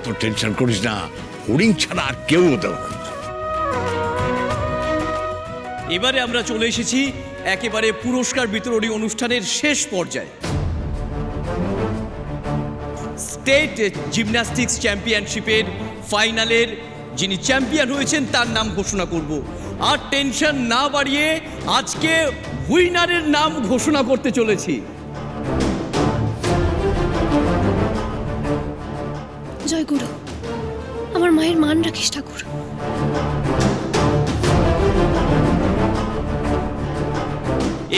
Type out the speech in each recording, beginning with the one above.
এত টেনশন করিস না, ফড়িং ছাড়া আর কেউ হতে পারে না। এবারে আমরা চলে এসেছি একেবারে পুরস্কার বিতরণী অনুষ্ঠানের শেষ পর্যায়ে। স্টেট জিমন্যাস্টিক্স চ্যাম্পিয়নশিপের ফাইনালের যিনি চ্যাম্পিয়ন হয়েছেন তার নাম ঘোষণা করব। আর টেনশন না বাড়িয়ে আজকে উইনারের নাম ঘোষণা করতে চলেছি। জয় গুরু, আমার মায়ের মান রাখিস ঠাকুর।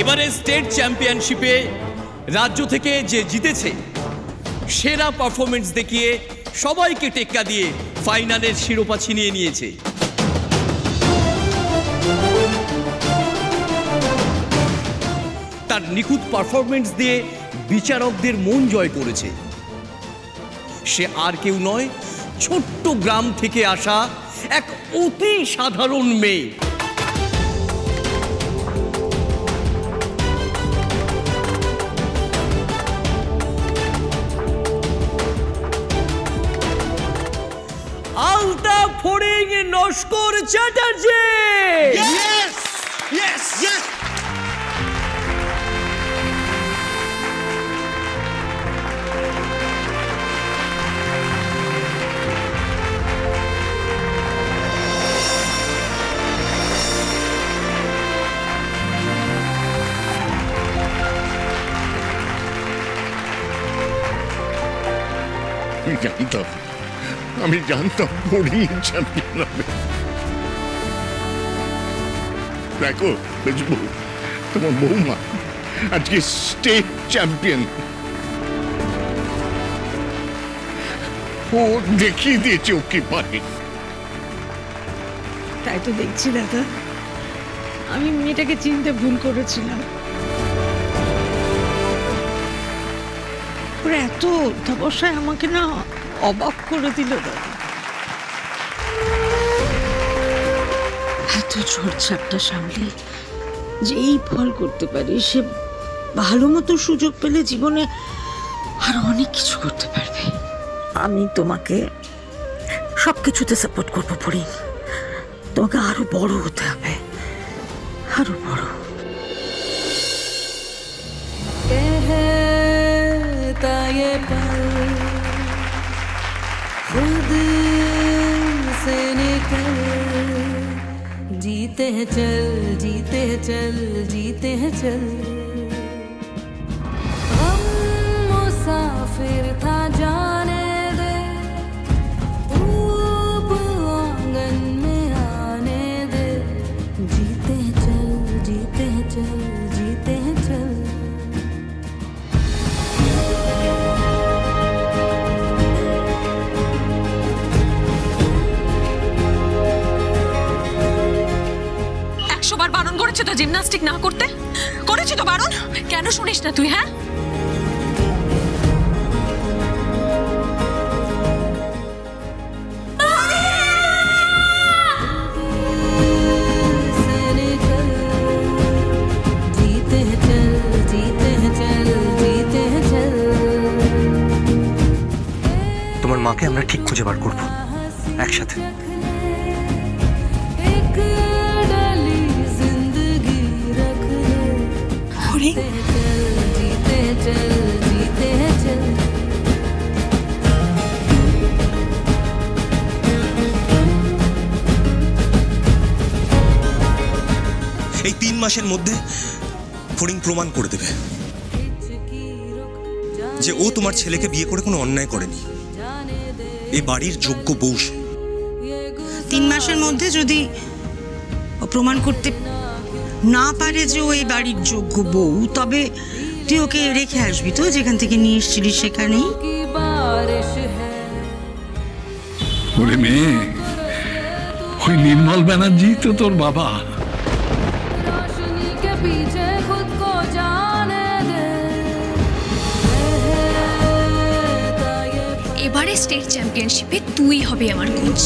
এবারে স্টেট চ্যাম্পিয়নশিপে রাজ্য থেকে যে জিতেছে সেরা পারফরমেন্স দেখিয়ে সবাইকে টেক্কা দিয়ে ফাইনালের শিরোপা ছিনিয়ে নিয়েছে। তার নিখুঁত পারফরমেন্স দিয়ে বিচারকদের মন জয় করেছে। সে আর কেউ নয়, ছোট্ট গ্রাম থেকে আসা এক অতি সাধারণ মেয়ে। আলতা ফড়িং Naskar Chatterjee. Yes! Yes! Yes! আমি জানতাম ফড়িং চ্যাম্পিয়ন হবে। দেখো বুঝবো, তোমার বৌমা আজকে স্টেট চ্যাম্পিয়ন। ও দেখিয়ে দিয়েছে ও কি পারে। তাই তো দেখছি দাদা, আমি মেয়েটাকে চিনতে ভুল করেছিলাম। ওরা এত অধ্যাবসায় আমাকে না অবাক করে দিল দাদা। এত ঝড়ঝাপটা সামলে যে এই ফল করতে পারে, সে ভালো মতো সুযোগ পেলে জীবনে আরো অনেক কিছু করতে পারবে। আমি তোমাকে সবকিছুতে সাপোর্ট করবো ফড়িং। তোমাকে আরো বড় হতে হবে, আরো বড়। जीते हैं चल, जीते हैं चल, जीते हैं चल। हम मुसाफिर था जाने दे, धूप आंगन में आने दे। जीते हैं चल, जीते हैं चल, जीते हैं चल। বারণ করেছে তো জিমন্যাস্টিক না করতে, করেছি তো বারণ, কেন শুনিস না তুই? হ্যাঁ, তোমার মাকে আমরা ঠিক খুঁজে বার করবো একসাথে। এই 3 মাসের মধ্যে ফড়িং প্রমাণ করে দেবে যে ও তোমার ছেলেকে বিয়ে করে কোনো অন্যায় করেনি, এই বাড়ির যোগ্য বউ সে। 3 মাসের মধ্যে যদি প্রমাণ করতে না পারে যে ও এই বাড়ির যোগ্য বউ, তবে তুই ওকে রেখে আসবি তো যেখান থেকে নিয়ে এসেছিলি সেখানেই। ওরে মেয়ে, ওই নির্মল ব্যানার্জি তো তোর বাবা। এবারে স্টেট চ্যাম্পিয়নশিপে তুই হবে আমার কোচ।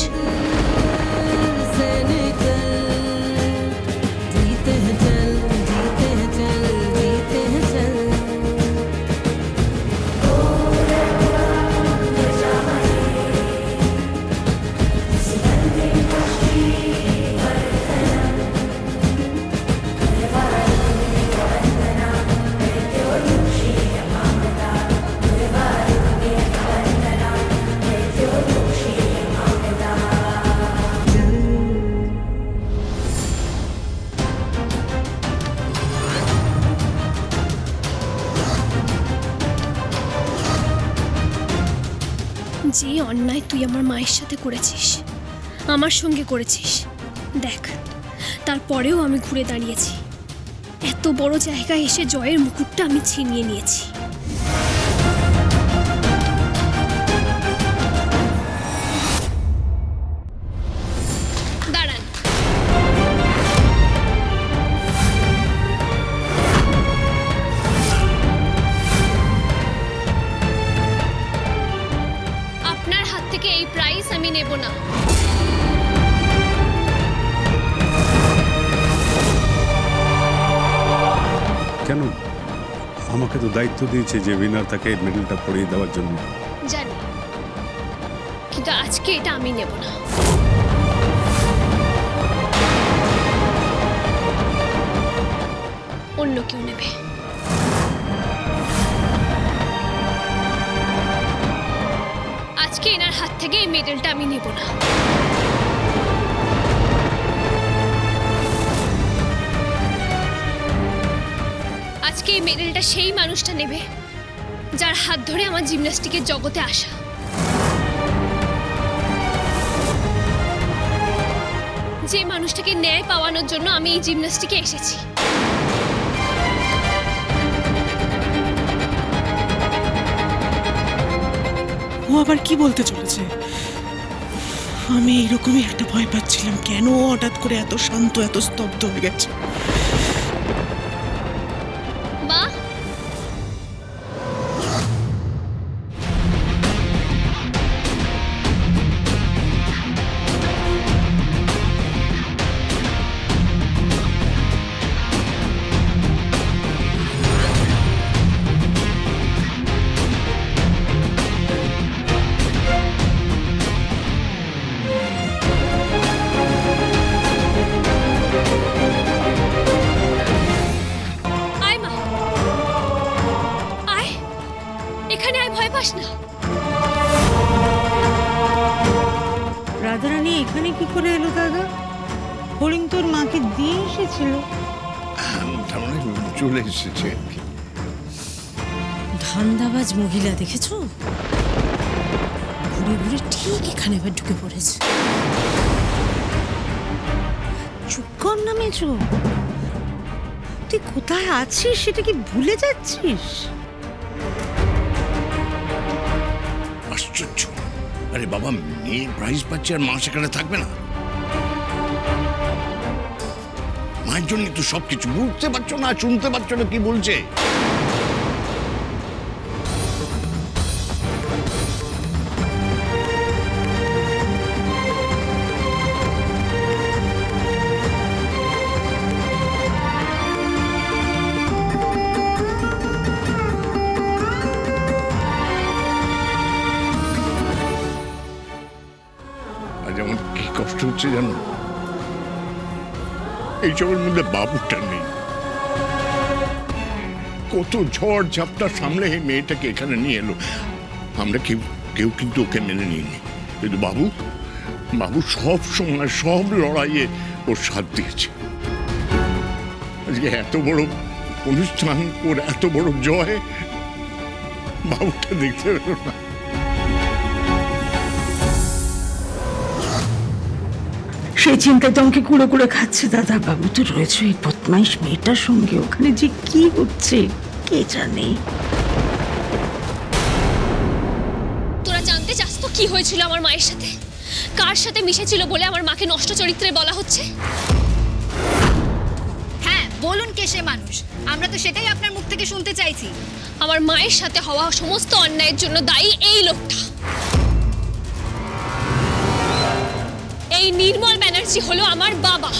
অন্যায় তুই আমার মায়ের সাথে করেছিস, আমার সঙ্গে করেছিস। দেখ, তারপরেও আমি ঘুরে দাঁড়িয়েছি। এত বড় জায়গায় এসে জয়ের মুকুটটা আমি ছিনিয়ে নিয়েছি। দাঁড়ান, আপনার হাত থেকে এই প্রাইজ আমি নেব না। কেন? আমাকে তো দায়িত্ব দিয়েছে যে উইনার তাকে মেডেলটা পরিয়ে দেওয়ার জন্য। জানি, কিন্তু আজকে এটা আমি নেব না। অন্য কেউ নেবে। আজকে এনার হাত থেকে এই মেডেলটা আমি নেব না। আজকে এই মেডেলটা সেই মানুষটা নেবে যার হাত ধরে আমার জিমন্যাস্টিকের জগতে আসা। যে মানুষটাকে ন্যায় পাওয়ানোর জন্য আমি এই জিমন্যাস্টিকে এসেছি। ও আবার কি বলতে চলেছে? আমি এইরকমই একটা ভয় পাচ্ছিলাম, কেন হঠাৎ করে এত শান্ত, এত স্তব্ধ হয়ে গেছে। মা, রাধারানী এখানে কি করে এলো দাদা? হরিণ তোর মাকে দিয়ে এসেছিল। তার মানে চলে এসেছে। ধান্দাবাজ মহিলা দেখেছো? ঘুরে ঘুরে ঠিক এখানে এবার ঢুকে পড়েছে। চুপ কর না মেজো, তুই কোথায় আছিস সেটা কি ভুলে যাচ্ছিস? আশ্চর্য! আরে বাবা, মেয়ে প্রাইজ পাচ্ছে আর মা সেখানে থাকবে না? মায়ের জন্য তো সবকিছু। বুঝতে পারছো না, শুনতে পারছো না কি বলছে? যেমন কি কষ্ট হচ্ছে জানো, এইসবের মধ্যে বাবুটা নেই। কত ঝড় ঝাপটা সামলে মেয়েটাকে এখানে নিয়ে এলো। আমরা কেউ কিন্তু ওকে মেনে নিইনি, কিন্তু বাবু সব সময় সব লড়াইয়ে ওর সাথ দিয়েছে। আজকে এত বড় অনুষ্ঠান, ওর এত বড় জয়, বাবুটা দেখতে পেল না। সেই চিন্তায় তো আমাকে কুড়ে কুড়ে খাচ্ছে দাদা। বাবু তো রয়েছে এই বদমাইশ মেয়েটার সঙ্গে, ওখানে যে কি হচ্ছে কে জানে। তোরা জানতে চাস তো কি হয়েছিল আমার মায়ের সাথে? কার সাথে মিশেছিল বলে আমার মাকে নষ্ট চরিত্রে বলা হচ্ছে? হ্যাঁ, বলুন কে সে মানুষ, আমরা তো সেটাই আপনার মুখ থেকে শুনতে চাইছি। আমার মায়ের সাথে হওয়া সমস্ত অন্যায়ের জন্য দায়ী এই লোকটা। এই নির্মল ব্যানার্জি হলো আমার বাবা।